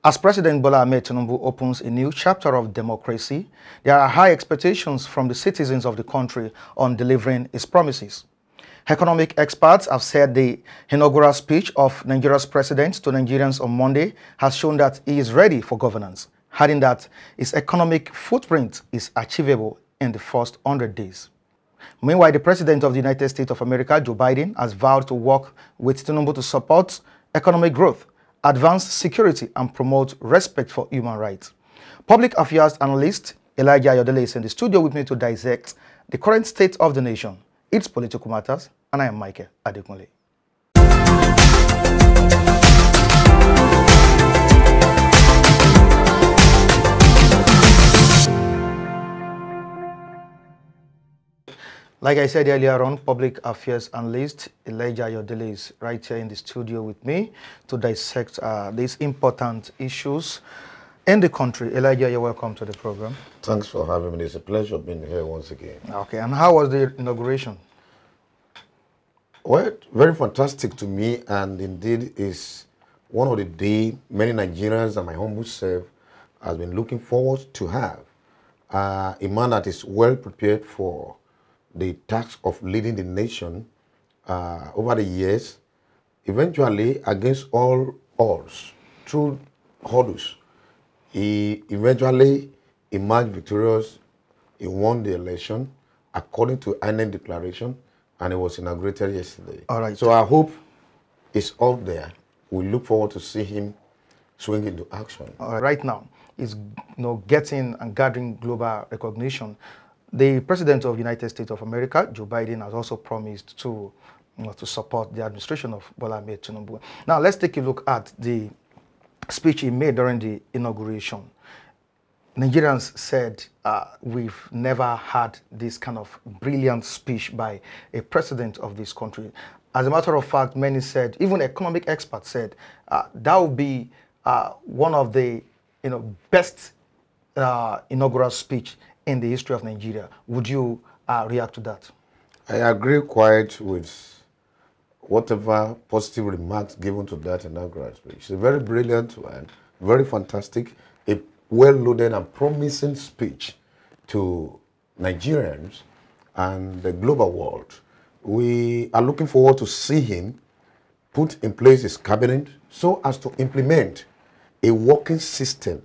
As President Bola Ahmed Tinubu opens a new chapter of democracy, there are high expectations from the citizens of the country on delivering his promises. Economic experts have said the inaugural speech of Nigeria's president to Nigerians on Monday has shown that he is ready for governance, adding that his economic footprint is achievable in the first 100 days. Meanwhile, the President of the United States of America, Joe Biden, has vowed to work with Tinubu to support economic growth, advance security, and promote respect for human rights. Public affairs analyst Elijah Ayodele is in the studio with me to dissect the current state of the nation, its political matters, and I am Michael Adekunle. Like I said earlier on, public affairs analyst Elijah Ayodele is right here in the studio with me to dissect these important issues in the country. Elijah, you're welcome to the program. Thanks for having me. It's a pleasure being here once again. Okay, and how was the inauguration? Well, very fantastic to me, and indeed is one of the days many Nigerians and my humble self has been looking forward to have. A man that is well prepared for the task of leading the nation over the years, eventually against all odds, through hurdles. He eventually emerged victorious. He won the election according to INEC declaration, and it was inaugurated yesterday. All right. So I hope it's out there. We look forward to see him swing into action. All right. Right now, he's getting and gathering global recognition. The President of the United States of America, Joe Biden, has also promised to support the administration of Bola Ahmed Tinubu. Now, let's take a look at the speech he made during the inauguration. Nigerians said, we've never had this kind of brilliant speech by a president of this country. As a matter of fact, many said, even economic experts said, that would be one of the best inaugural speech in the history of Nigeria. Would you react to that? I agree quite with whatever positive remarks given to that inaugural speech. It's a very brilliant one, very fantastic, a well-loaded and promising speech to Nigerians and the global world. We are looking forward to see him put in place his cabinet so as to implement a working system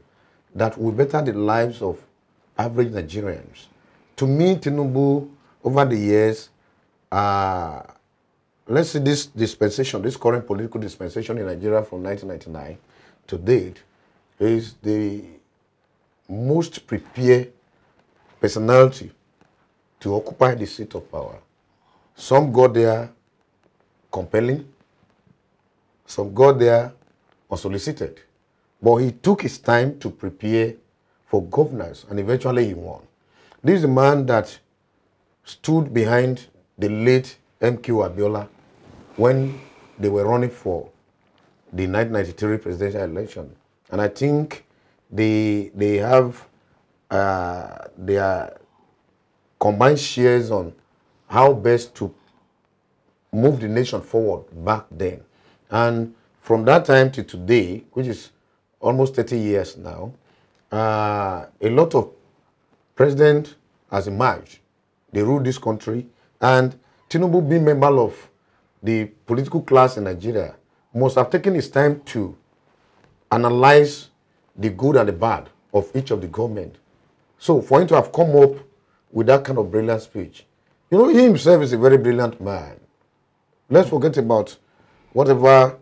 that will better the lives of average Nigerians. To me, Tinubu, over the years, let's see this dispensation, this current political dispensation in Nigeria from 1999 to date, is the most prepared personality to occupy the seat of power. Some got there compelling, some got there unsolicited, but he took his time to prepare for governance, and eventually he won. This is a man that stood behind the late M.Q. Abiola when they were running for the 1993 presidential election. And I think they have their combined shares on how best to move the nation forward back then. And from that time to today, which is almost 30 years now, a lot of presidents has emerged. They rule this country, and Tinubu, being member of the political class in Nigeria, must have taken his time to analyze the good and the bad of each of the government. So for him to have come up with that kind of brilliant speech, he himself is a very brilliant man. Let's forget about whatever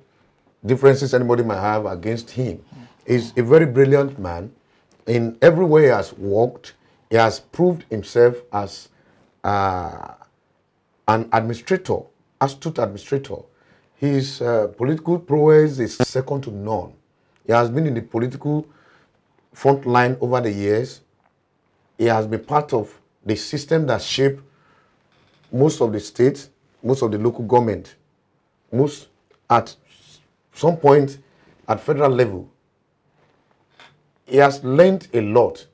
differences anybody might have against him. He's a very brilliant man. In every way he has worked, he has proved himself as an administrator, astute administrator. His political prowess is second to none. He has been in the political front line over the years. He has been part of the system that shaped most of the states, most of the local government, most at some point at federal level. He has learned a lot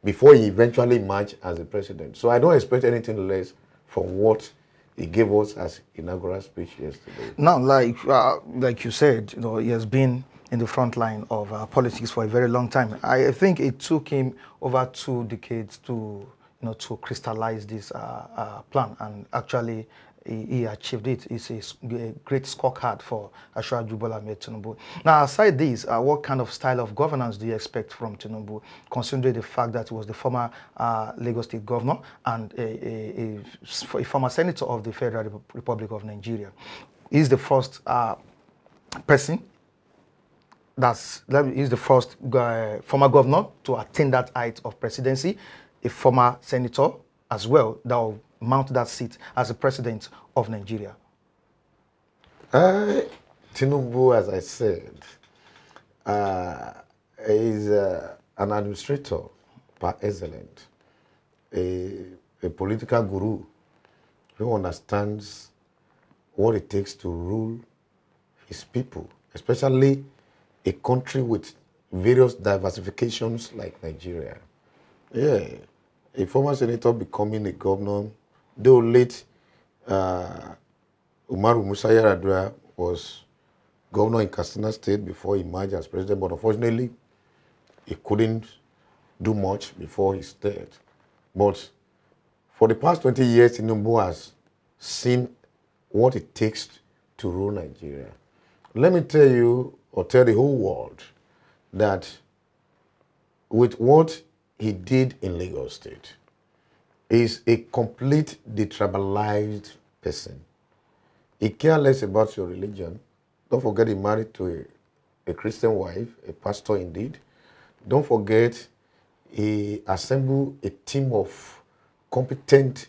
before he eventually emerged as a president. So I don't expect anything less from what he gave us as inaugural speech yesterday. Now, like you said, he has been in the front line of politics for a very long time. I think it took him over 2 decades to, to crystallize this plan, and actually he achieved it. It's a great scorecard for Asiwaju Bola Ahmed Tinubu. Now, aside this, what kind of style of governance do you expect from Tinubu, considering the fact that he was the former Lagos State governor and a former senator of the Federal Republic of Nigeria? He's the first person he's the first former governor to attain that height of presidency, a former senator as well that will mount that seat as the president of Nigeria. Tinubu, as I said, is an administrator par excellence, a political guru who understands what it takes to rule his people, especially a country with various diversifications like Nigeria. Yeah, a former senator becoming a governor, though late Umaru Musa Yar'Adua was governor in Katsina State before he emerged as president, but unfortunately, he couldn't do much before his death. But for the past 20 years, Tinubu has seen what it takes to rule Nigeria. Let me tell you, or tell the whole world, that with what he did in Lagos State, is a complete detribalized person. He cares less about your religion. Don't forget he married to a Christian wife, a pastor indeed. Don't forget he assembled a team of competent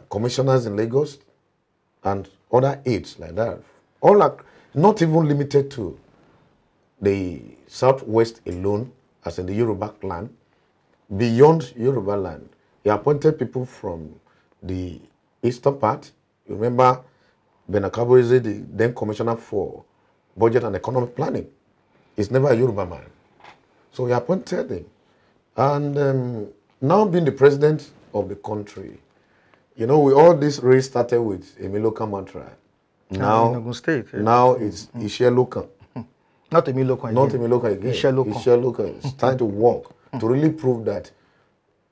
commissioners in Lagos and other aides like that. All are not even limited to the Southwest alone, as in the Yoruba clan. Beyond Yoruba land, he appointed people from the eastern part. You remember Benakabo is the then commissioner for budget and economic planning. He's never a Yoruba man. So he appointed him. And now being the president of the country, you know, all this race started with Emilokan mantra. Now, State, yeah. Now it's Ishelokan. Not Emilokan again. Not Emilokan again. Ishelokan. It's time to work to really prove that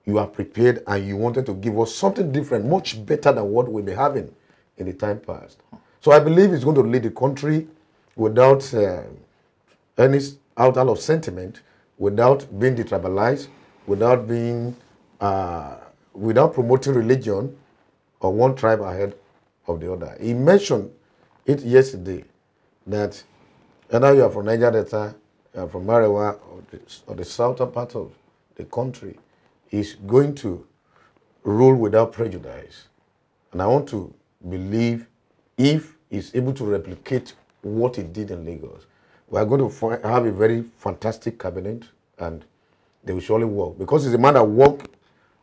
you are prepared and you wanted to give us something different, much better than what we've been having in the time past. So I believe it's going to lead the country without any outer of sentiment, without being detribalized, without being, without promoting religion or one tribe ahead of the other. He mentioned it yesterday that whether you are from Niger Delta, you are from Marewa, or the southern part of the country, is going to rule without prejudice. And I want to believe if he's able to replicate what he did in Lagos, we are going to have a very fantastic cabinet, and they will surely work. Because he's a man that worked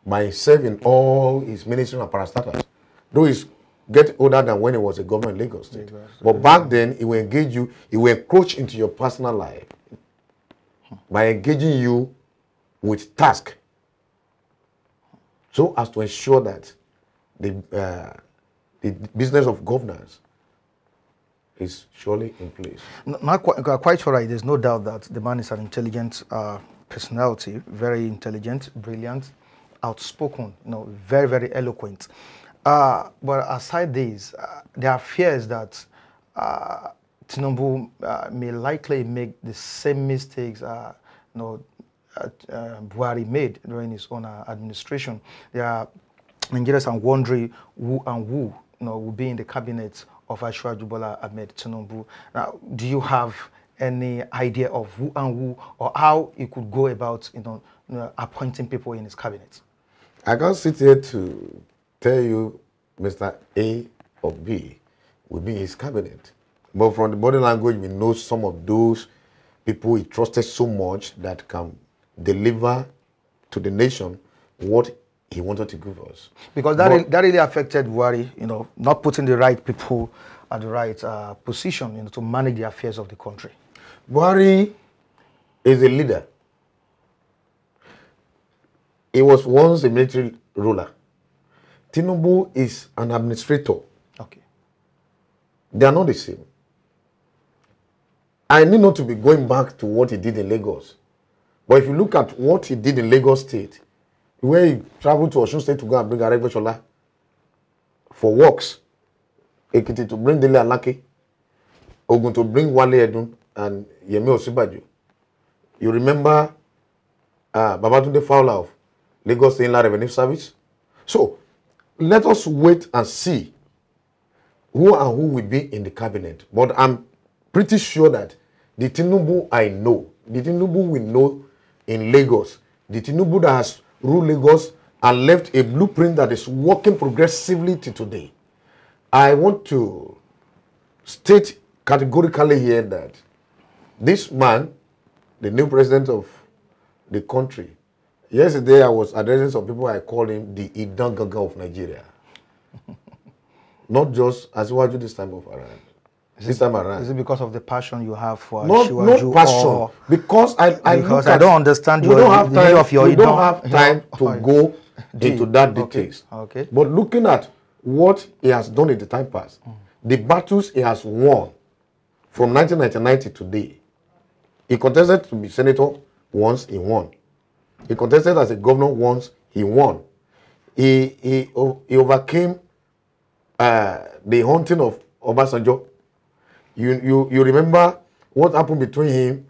by himself in all his ministry and parastatals. Though he's get older than when he was a governor in Lagos State. But back then, he will engage you, he will encroach into your personal life by engaging you with tasks, so as to ensure that the business of governance is surely in place. Not quite right. There's no doubt that the man is an intelligent personality, very intelligent, brilliant, outspoken, very, very eloquent. But aside this, there are fears that Tinubu may likely make the same mistakes Buhari made during his own administration. There are Nigerians are wondering who will be in the cabinet of Asiwaju Bola Ahmed Tinubu. Now, do you have any idea of who or how he could go about appointing people in his cabinet? I can't sit here to tell you Mr. A or B will be in his cabinet. But from the body language, we know some of those people he trusted so much that can deliver to the nation what he wanted to give us. Because that really affected Buhari, not putting the right people at the right position, to manage the affairs of the country. Buhari is a leader. He was once a military ruler. Tinubu is an administrator. Okay. They are not the same. I need not to be going back to what he did in Lagos. But if you look at what he did in Lagos State, where he traveled to Osun State to go and bring Aregbesola for works, Ekiti to bring Dele Alake, Ogun to bring Wale Edun and Yemi Osinbajo. You remember Babatunde Fowler of Lagos State Inland Revenue Service? So, let us wait and see who and who will be in the cabinet. But I'm pretty sure that the Tinubu I know, the Tinubu we know in Lagos, the Tinubu that has ruled Lagos and left a blueprint that is working progressively to today. I want to state categorically here that this man, the new president of the country, yesterday I was addressing some people, I called him the Idan Gaga of Nigeria. Not just Asiwaju this time around. This time around. Is it because of the passion you have for not passion, because I don't understand your, don't have time, of your we don't have time to go into that details. Okay. But looking at what he has done in the time past, the battles he has won from 1999 to today. He contested to be senator once, he won. He contested as a governor once, he won. He overcame the haunting of Obasanjo. You remember what happened between him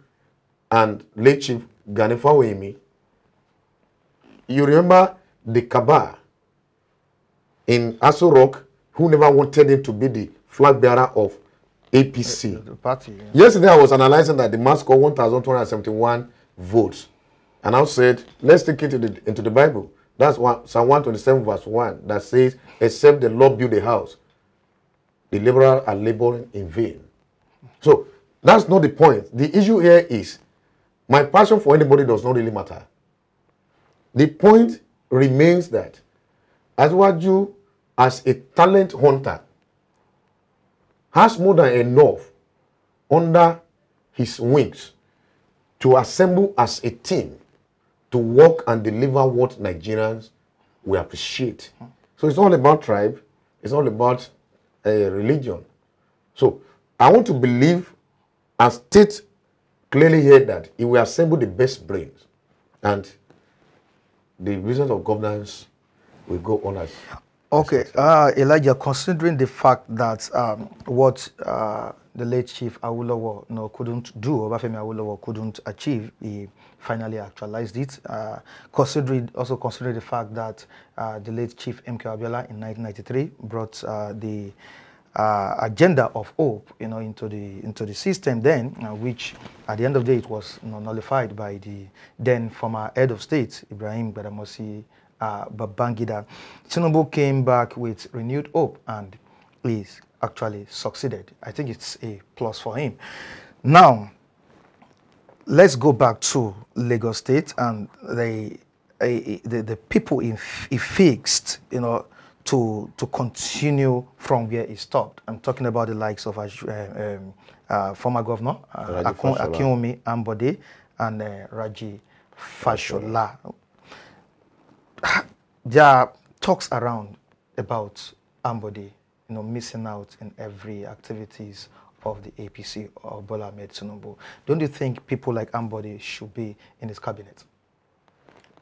and late Chief Gani Fawehinmi? You remember the cabal in Aso Rock who never wanted him to be the flag bearer of APC. The party. Yeah. Yesterday I was analyzing that the mass scored 1,271 votes. And I said, let's take it into the Bible. That's Psalm 127 verse 1 that says, except the Lord build a house, the laborer are laboring in vain. So that's not the point. The issue here is my passion for anybody does not really matter. The point remains that Asiwaju, as a talent hunter, has more than enough under his wings to assemble as a team to work and deliver what Nigerians will appreciate. So it's not about tribe, it's not about religion. So I want to believe and state clearly here that he will assemble the best brains and the business of governance will go on as. Okay, Elijah, considering the fact that what the late Chief Awolowo couldn't do, Obafemi Awolowo couldn't achieve, he finally actualized it. Considering the fact that the late Chief MK Abiola in 1993 brought the agenda of hope, into the system then, which at the end of the day it was nullified by the then former head of state, Ibrahim Badamasi Babangida. Tinubu came back with renewed hope and is actually succeeded. I think it's a plus for him. Now, let's go back to Lagos State and the people he fixed, to continue from where he stopped. I'm talking about the likes of former governor Akinwumi Ambode and Raji Fashola. There are talks around about Ambode, missing out in every activities of the APC or Bola Ahmed Tinubu. Don't you think people like Ambode should be in his cabinet?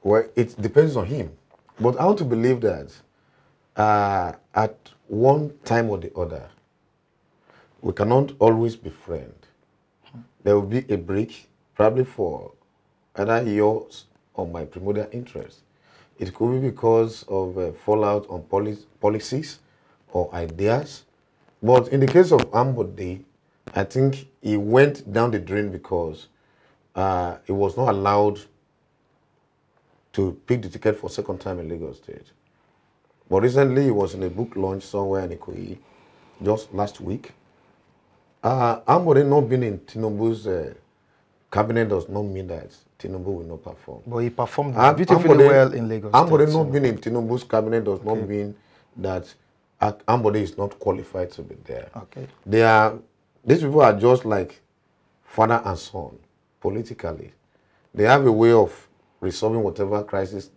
Well, it depends on him. But I want to believe that at one time or the other, we cannot always be friends. There will be a break, probably for either yours or my primordial interest. It could be because of fallout on policies or ideas. But in the case of Ambode, I think he went down the drain because he was not allowed to pick the ticket for second time in Lagos State. But recently, he was in a book launch somewhere in Ikoyi, just last week. Ambode not being in Tinubu's cabinet does not mean that Tinubu will not perform. But he performed beautifully well in Lagos State. Ambode not being in Tinubu's cabinet does not mean that Ambode is not qualified to be there. Okay. These people are just like father and son, politically. They have a way of resolving whatever crisis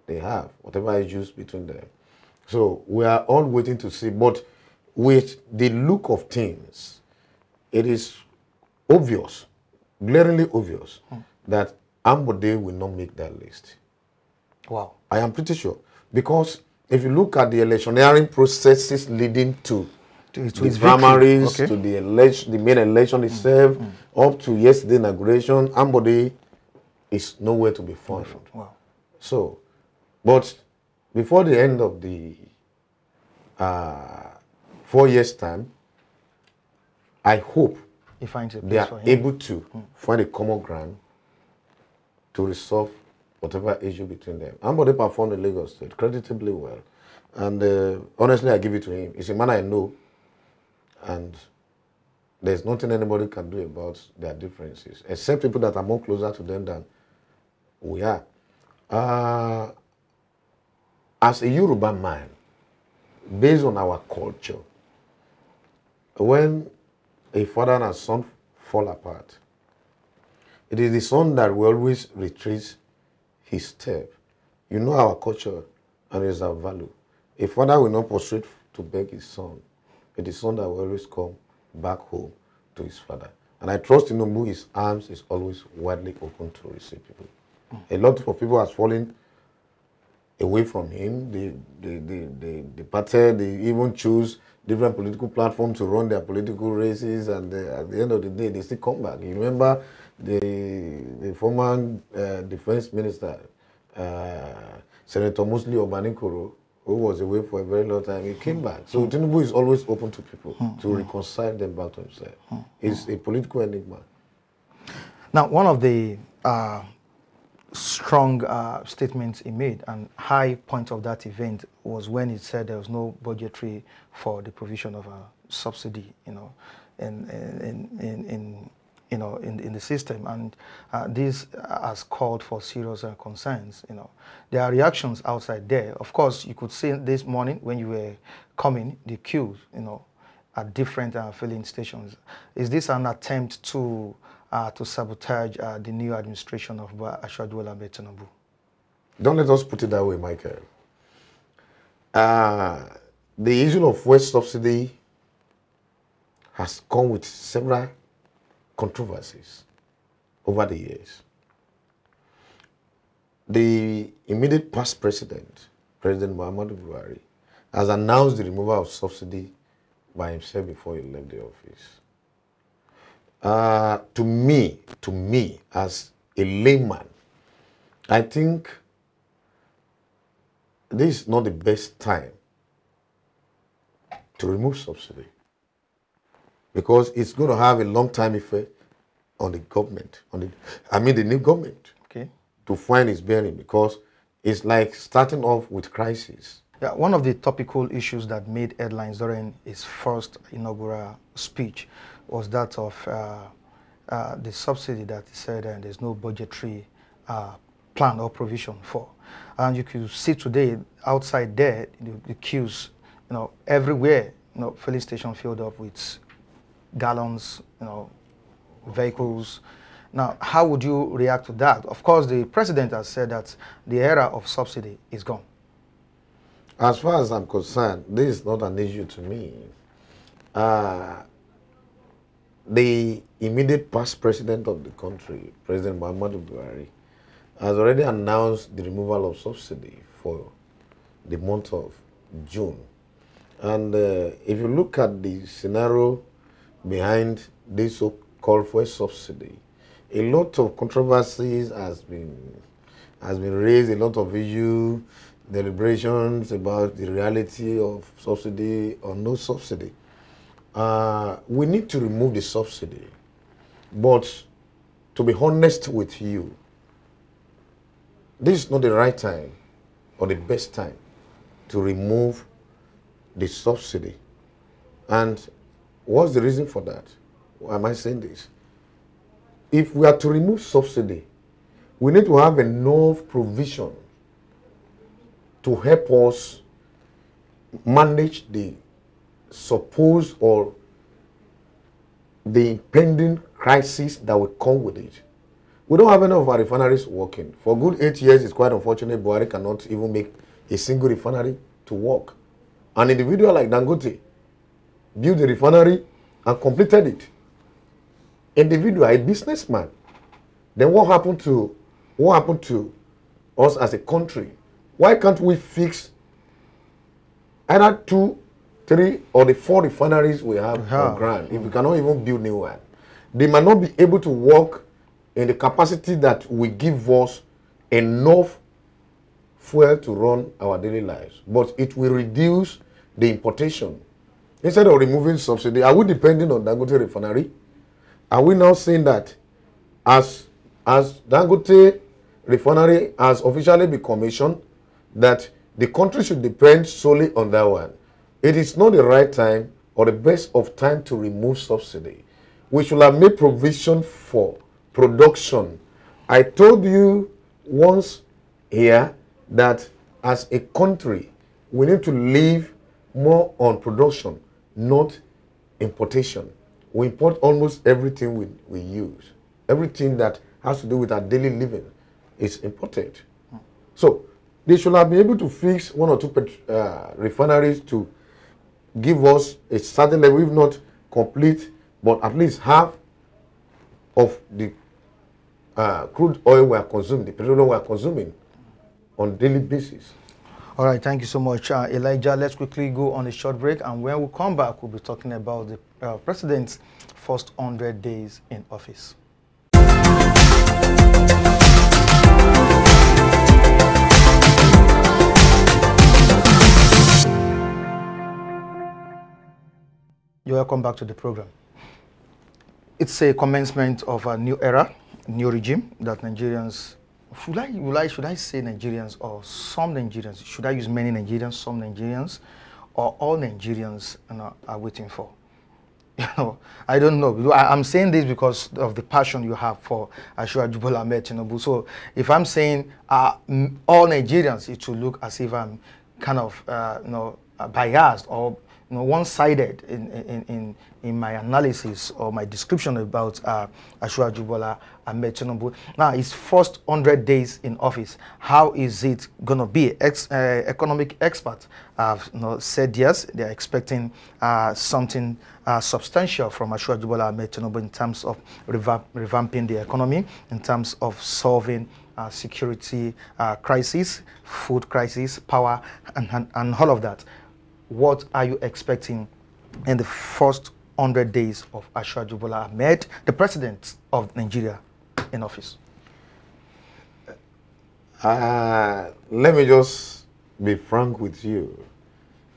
they have, whatever issues between them. So we are all waiting to see. But with the look of things, it is obvious, glaringly obvious, that Ambode will not make that list. Wow. I am pretty sure. Because if you look at the electioneering processes leading to the primaries, to the election, the main election itself, up to yesterday's inauguration, Ambode is nowhere to be found. Wow. So, but before the end of the 4 years' time, I hope they are able to find a common ground to resolve whatever issue between them. Ambode performed in Lagos State creditably well. And honestly, I give it to him. He's a man I know. And there's nothing anybody can do about their differences, except people that are more closer to them than we are. As a Yoruba man, based on our culture, when a father and a son fall apart, it is the son that will always retrace his step. You know our culture and it is our value. A father will not prostrate to beg his son. It is son that will always come back home to his father. And I trust Tinubu, his arms is always widely open to receive people. A lot of people have fallen away from him. They departed, they even choose different political platforms to run their political races, and at the end of the day, they still come back. You remember the former defense minister, Senator Musli Obanikoro, who was away for a very long time, he came back. So Tinubu is always open to people to reconcile them back to himself. He's a political enigma. Now, one of the strong statements he made and high point of that event was when he said there was no budgetary for the provision of a subsidy, in the system, and this has called for serious concerns. There are reactions outside there. Of course, you could see this morning when you were coming, the queues, at different filling stations. Is this an attempt to sabotage the new administration of Ashwajuwala Tinubu? Don't let us put it that way, Michael. The issue of fuel subsidy has come with several controversies over the years. The immediate past president, President Muhammadu Buhari, has announced the removal of subsidy by himself before he left the office. To me, as a layman, I think this is not the best time to remove subsidy, because it's going to have a long-time effect on the government, the new government, to find its bearing, because it's like starting off with crisis. Yeah, one of the topical issues that made headlines during his first inaugural speech was that of the subsidy that he said there's no budgetary plan or provision for. And you could see today outside there, the queues, everywhere, filling station filled up with gallons, vehicles. Now, how would you react to that? Of course, the president has said that the era of subsidy is gone. As far as I'm concerned, this is not an issue to me. The immediate past president of the country, President Muhammadu Buhari, has already announced the removal of subsidy for the month of June. And if you look at the scenario behind this so-called fuel subsidy, a lot of controversies has been raised, a lot of issues, deliberations about the reality of subsidy or no subsidy. We need to remove the subsidy, but to be honest with you, this is not the right time or the best time to remove the subsidy. And what's the reason for that? Why am I saying this? If we are to remove subsidy, we need to have enough provision to help us manage the supposed or the impending crisis that will come with it. We don't have enough of our refineries working. For a good 8 years, it's quite unfortunate Buhari cannot even make a single refinery to work. An individual like Dangote built a refinery and completed it. individual, a businessman, then what happened to us as a country? Why can't we fix either 2, 3, or the 4 refineries we have on ground? If we cannot even build new one, they might not be able to work in the capacity that will give us enough fuel to run our daily lives, but it will reduce the importation. Instead of removing subsidy, are we depending on Dangote refinery? Are we now saying that as Dangote refinery has officially been commissioned, that the country should depend solely on that one? It is not the right time or the best of time to remove subsidy. We should have made provision for production. I told you once here that as a country, we need to live more on production, not importation. We import almost everything we use. Everything that has to do with our daily living is imported. So they should have been able to fix 1 or 2 refineries to give us a certain level, if not complete, but at least half of the crude oil we are consuming, the petroleum we are consuming on a daily basis. All right, thank you so much, Elijah. Let's quickly go on a short break, and when we come back, we'll be talking about the president's first 100 days in office. You're welcome back to the program. It's a commencement of a new era, new regime that Nigerians, should I say Nigerians or some Nigerians? Should I use many Nigerians, some Nigerians, or all Nigerians are waiting for? I don't know. I'm saying this because of the passion you have for Asiwaju Bola Ahmed Tinubu. So if I'm saying all Nigerians, it will look as if I'm kind of biased or one-sided in my analysis or my description about Asiwaju Bola Ahmed Tinubu. Now, his first 100 days in office, how is it going to be? Economic experts have said yes, they're expecting something substantial from Asiwaju Bola Ahmed Tinubu in terms of revamping the economy, in terms of solving security crisis, food crisis, power, and all of that. What are you expecting in the first 100 days of Asiwaju Bola Ahmed, the president of Nigeria, in office? Let me just be frank with you.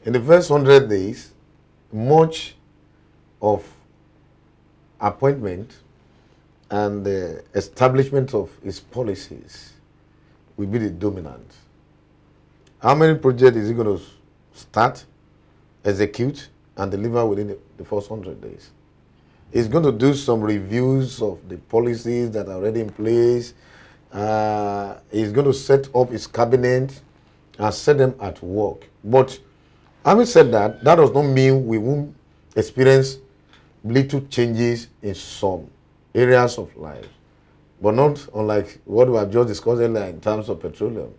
In the first 100 days, much of appointment and the establishment of his policies will be the dominant. How many projects is he going to start, execute, and deliver within the first 100 days? He's going to do some reviews of the policies that are already in place. He's going to set up his cabinet and set them at work. But having said that, that does not mean we won't experience little changes in some areas of life, but not unlike what we have just discussed earlier in terms of petroleum.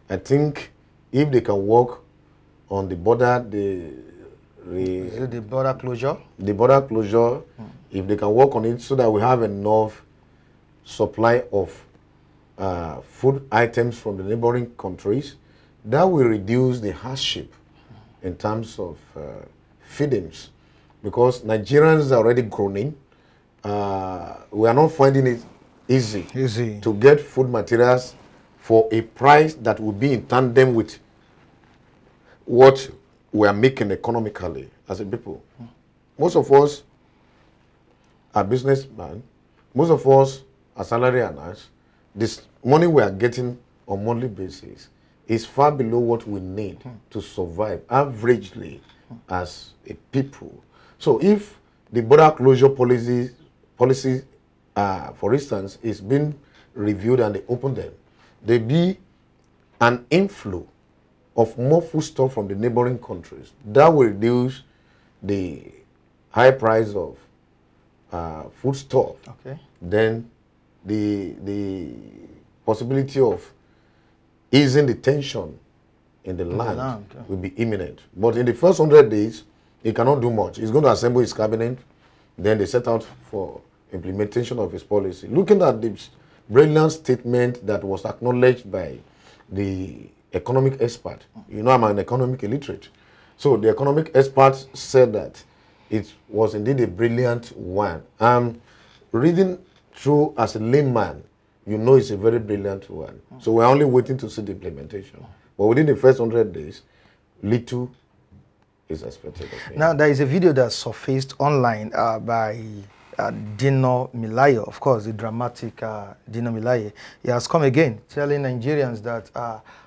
I think if they can work on the border, is it the border closure? The border closure, if they can work on it so that we have enough supply of food items from the neighboring countries, that will reduce the hardship in terms of feedings. Because Nigerians are already groaning. We are not finding it easy to get food materials for a price that will be in tandem with what we are making economically as a people. Most of us are businessmen. Most of us are salary earners. This money we are getting on monthly basis is far below what we need to survive averagely as a people. So if the border closure policy, for instance, is being reviewed and they open them, there be an inflow of more foodstuff from the neighboring countries. That will reduce the high price of foodstuff. Okay. Then the possibility of easing the tension in the land will be imminent. But in the first 100 days, he cannot do much. He's going to assemble his cabinet, then they set out for implementation of his policy. Looking at the brilliant statement that was acknowledged by the economic expert. You know, I'm an economic illiterate. So the economic experts said that it was indeed a brilliant one. Reading through as a layman, you know it's a very brilliant one. So we're only waiting to see the implementation. But within the first 100 days, little is expected. Now, there is a video that surfaced online by Dino Melaye, of course, the dramatic Dino Melaye. He has come again telling Nigerians that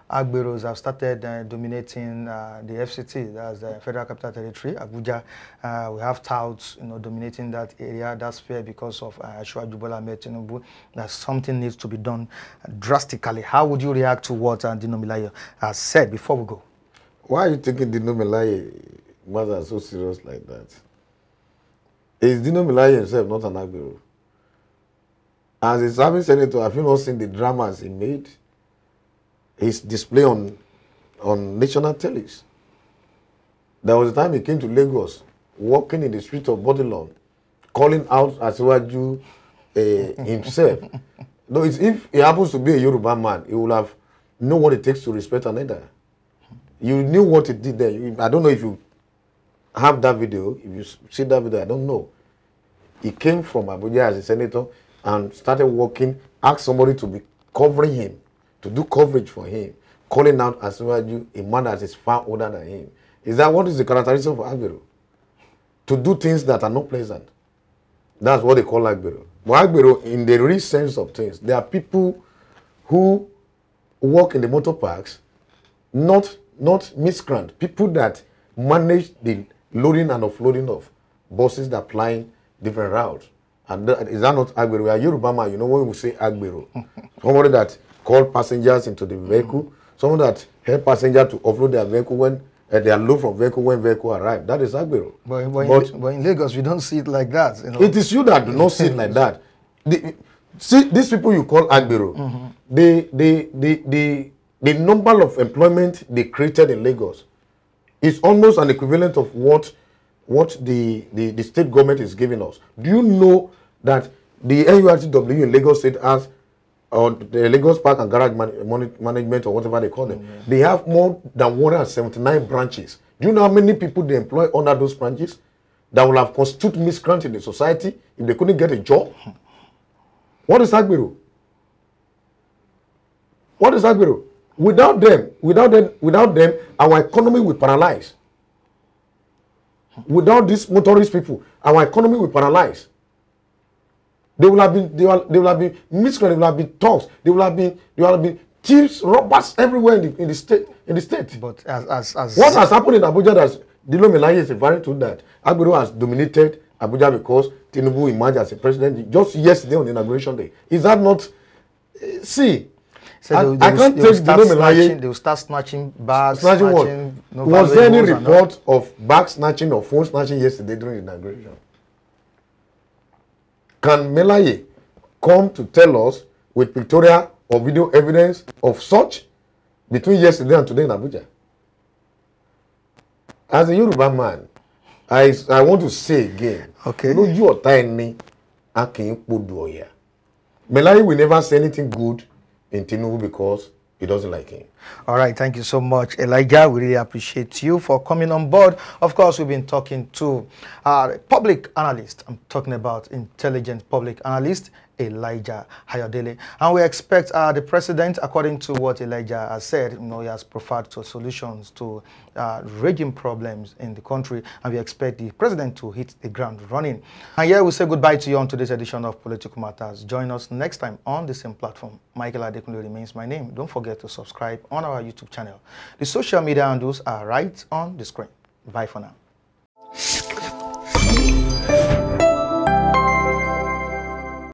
Agberos have started dominating the FCT, that's the Federal Capital Territory, Abuja. We have touts, dominating that area. That's fair because of Ashwa Bola Ahmed Tinubu. That something needs to be done drastically. How would you react to what Dino Melaye has said before we go? Why are you thinking Dino Melaye was so serious like that? Is Dino Melaye himself not an Agbero? As a serving senator, have you not seen the dramas he made? His display on national tellies. There was a time he came to Lagos, walking in the street of Bodilon, calling out Asiwaju himself. Though if he happens to be a Yoruba man, he will have known what it takes to respect another. You knew what he did there. I don't know if you have that video. If you see that video, I don't know. He came from Abuja as a senator and started walking, asked somebody to be covering him, to do coverage for him, calling out Asiwaju, a man that is far older than him. Is that what is the characteristic of Agbero? To do things that are not pleasant. That's what they call Agbero. But Agbero, in the real sense of things, there are people who work in the motor parks, not miscreant, people that manage the loading and offloading of buses that plying different routes. And is that not Agbero? We are Yoruba man, you know when we say Agbero. Somebody that called passengers into the vehicle, someone that helped passengers to offload their vehicle when they are low from vehicle when vehicle arrive. That is Agbero. But in Lagos, we don't see it like that. It is you that do not see it like that. See, these people you call Agbero, the number of employment they created in Lagos is almost an equivalent of what the state government is giving us. Do you know that the NURTW in Lagos State has, or the Lagos Park and Garage Management or whatever they call them, they have more than 179 branches. Do you know how many people they employ under those branches that will have constituted miscreant in the society if they couldn't get a job? What is Agbero? What is Agbero? Without them, our economy will paralyze. Without these motorist people, our economy will paralyze. They will have been miscreants, they will have been thugs, there will have been thieves, robbers everywhere in the state. But as what has happened in Abuja, that Dino Melaye is referring to, that Agbero has dominated Abuja because Tinubu emerged as a president just yesterday on the inauguration day. Is that not? See. So I can't take Dino Melaye. They will start snatching bags. Snatching what? Was there any report of bag snatching or phone snatching yesterday during the inauguration? Can Melaye come to tell us with pictorial or video evidence of such between yesterday and today in Abuja? As a Yoruba man, I want to say again, okay. No, you are tiny. Melaye will never say anything good in Tinubu because he doesn't like him. All right, thank you so much, Elijah. We really appreciate you for coming on board. Of course, we've been talking to public analyst. I'm talking about intelligent public analyst Elijah Hayodele, and we expect the president, according to what Elijah has said, he has preferred to solutions to raging problems in the country, and we expect the president to hit the ground running. And here we say goodbye to you on today's edition of Political Matters. Join us next time on the same platform. Michael Adekunle remains my name. Don't forget to subscribe on our YouTube channel. The social media handles are right on the screen. Bye for now.